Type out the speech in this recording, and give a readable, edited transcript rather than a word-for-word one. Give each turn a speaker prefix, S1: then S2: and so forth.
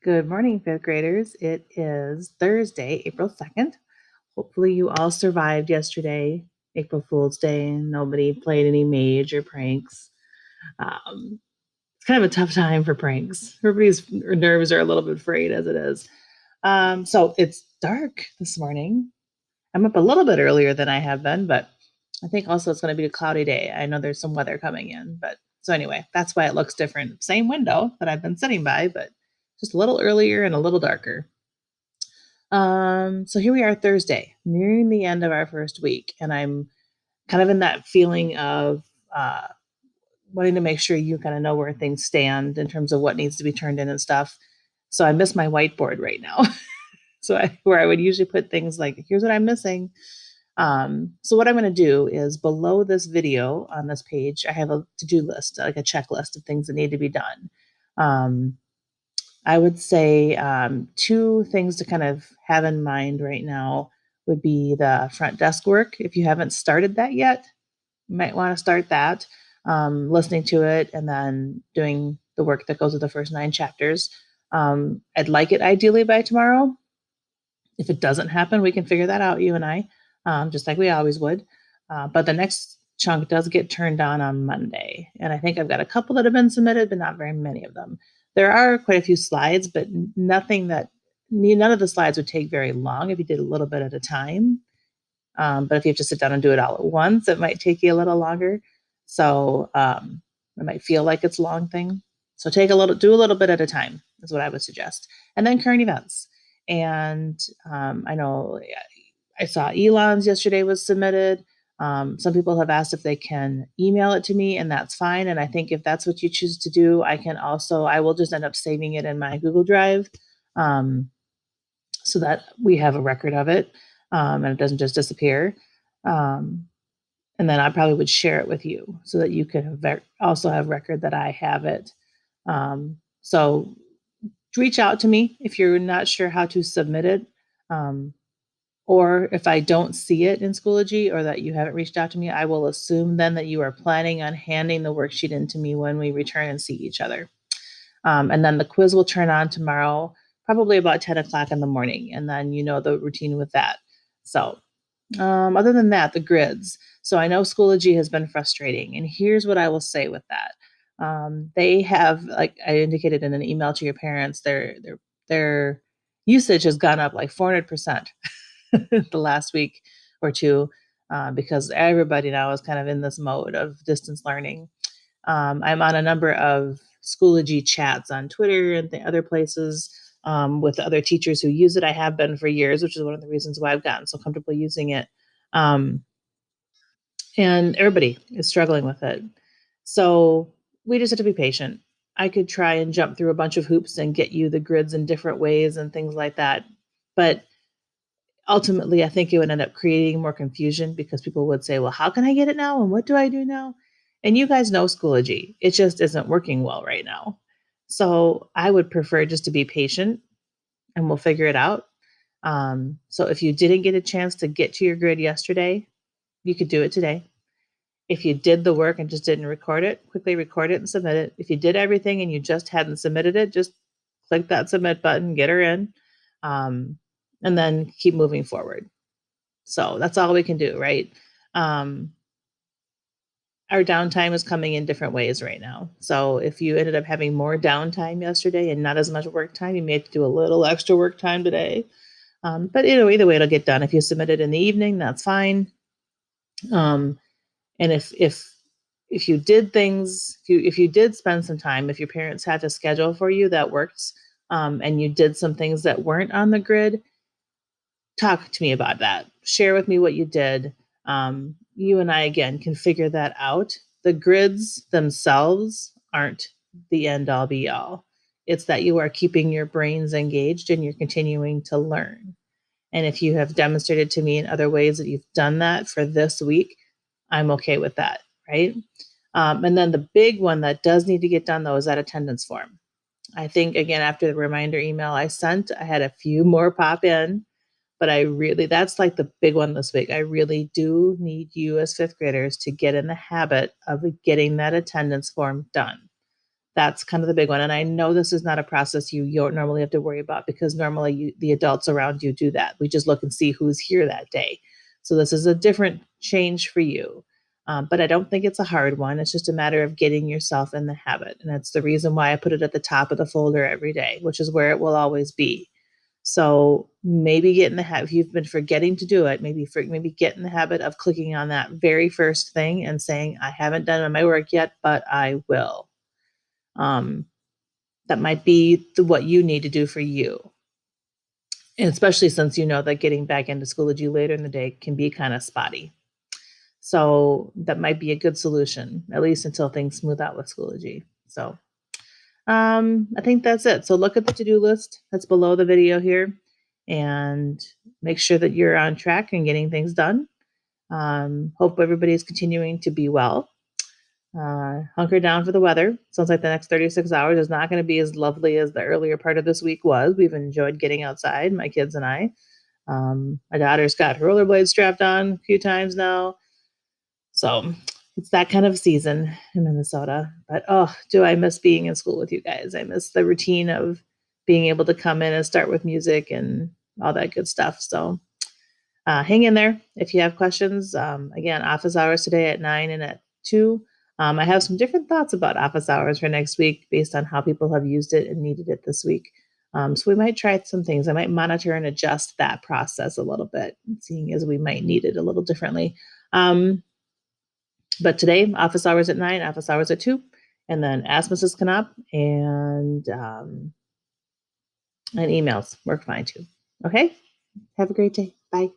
S1: Good morning, fifth graders. It is Thursday, April 2nd. Hopefully, you all survived yesterday, April Fool's Day, and nobody played any major pranks. Um, it's kind of a tough time for pranks. Everybody's nerves are a little bit frayed as it is. So it's dark this morning. I'm up a little bit earlier than I have been, but I think also it's going to be a cloudy day. I know there's some weather coming in, but so anyway, that's why it looks different. Same window that I've been sitting by, but just a little earlier and a little darker. So here we are Thursday, nearing the end of our first week, and I'm kind of in that feeling of uh, wanting to make sure you kind of know where things stand in terms of what needs to be turned in and stuff. So I miss my whiteboard right now. Where I would usually put things like, here's what I'm missing. So what I'm going to do is below this video on this page, I have a to-do list, like a checklist of things that need to be done. Um, I would say two things to kind of have in mind right now would be the front desk work. If you haven't started that yet, you might want to start that, listening to it and then doing the work that goes with the first 9 chapters. I'd like it ideally by tomorrow. If it doesn't happen, we can figure that out, you and I, just like we always would. But the next chunk does get turned on Monday. And I think I've got a couple that have been submitted, but not very many of them. There are quite a few slides, but none of the slides would take very long if you did a little bit at a time. But if you have to sit down and do it all at once, it might take you a little longer. So it might feel like it's a long thing. So do a little bit at a time is what I would suggest. And then current events. And I know I saw Elon's yesterday was submitted. Some people have asked if they can email it to me, and that's fine. And I think if that's what you choose to do, I will just end up saving it in my Google Drive, um, so that we have a record of it, and it doesn't just disappear. Um, and then I probably would share it with you so that you could also have record that I have it. So reach out to me if you're not sure how to submit it. Um, or if I don't see it in Schoology or that you haven't reached out to me, I will assume then that you are planning on handing the worksheet in to me when we return and see each other. And then the quiz will turn on tomorrow, probably about 10 o'clock in the morning. And then you know the routine with that. So other than that, the grids. So I know Schoology has been frustrating. And here's what I will say with that. They have, like I indicated in an email to your parents, their usage has gone up like 400% the last week or two, because everybody now is kind of in this mode of distance learning. I'm on a number of Schoology chats on Twitter and the other places, with other teachers who use it. I have been for years, which is one of the reasons why I've gotten so comfortable using it. Um, and everybody is struggling with it. So we just have to be patient. I could try and jump through a bunch of hoops and get you the grids in different ways and things like that. But ultimately, I think it would end up creating more confusion because people would say, well, how can I get it now? And what do I do now? And you guys know Schoology. It just isn't working well right now. So I would prefer just to be patient and we'll figure it out. So if you didn't get a chance to get to your grid yesterday, you could do it today. If you did the work and just didn't record it, quickly record it and submit it. If you did everything and you just hadn't submitted it, just click that submit button, get her in, um, and then keep moving forward. So that's all we can do, right? Um, our downtime is coming in different ways right now. So if you ended up having more downtime yesterday and not as much work time, you may have to do a little extra work time today. But either way, it'll get done. If you submit it in the evening, that's fine. Um, and if you did things, if you did spend some time, if your parents had to schedule for you that works, and you did some things that weren't on the grid, talk to me about that. Share with me what you did. You and I, again, can figure that out. The grids themselves aren't the end all be all. It's that you are keeping your brains engaged and you're continuing to learn. And if you have demonstrated to me in other ways that you've done that for this week, I'm okay with that, right? And then the big one that does need to get done, though, is that attendance form. I think, again, after the reminder email I sent, I had a few more pop in. But that's like the big one this week. I really do need you as fifth graders to get in the habit of getting that attendance form done. That's kind of the big one. And I know this is not a process you don't normally have to worry about because normally the adults around you do that. We just look and see who's here that day. So this is a different change for you. But I don't think it's a hard one. It's just a matter of getting yourself in the habit. And that's the reason why I put it at the top of the folder every day, which is where it will always be. So maybe get in the habit, if you've been forgetting to do it, maybe get in the habit of clicking on that very first thing and saying, I haven't done my work yet, but I will. Um, that might be what you need to do for you. And especially since you know that getting back into Schoology later in the day can be kind of spotty. So that might be a good solution, at least until things smooth out with Schoology. So I think that's it. So look at the to-do list that's below the video here and make sure that you're on track and getting things done. Hope everybody's continuing to be well. Hunker down for the weather. Sounds like the next 36 hours is not going to be as lovely as the earlier part of this week was. We've enjoyed getting outside, my kids and I. My daughter's got her rollerblades strapped on a few times now. So it's that kind of season in Minnesota. But oh, do I miss being in school with you guys. I miss the routine of being able to come in and start with music and all that good stuff. So hang in there if you have questions. Again, office hours today at 9 and at 2. I have some different thoughts about office hours for next week based on how people have used it and needed it this week. So we might try some things. I might monitor and adjust that process a little bit, seeing as we might need it a little differently. But today, office hours at 9, office hours at 2, and then ask Mrs. Knopp and emails work fine too. Okay? Have a great day. Bye.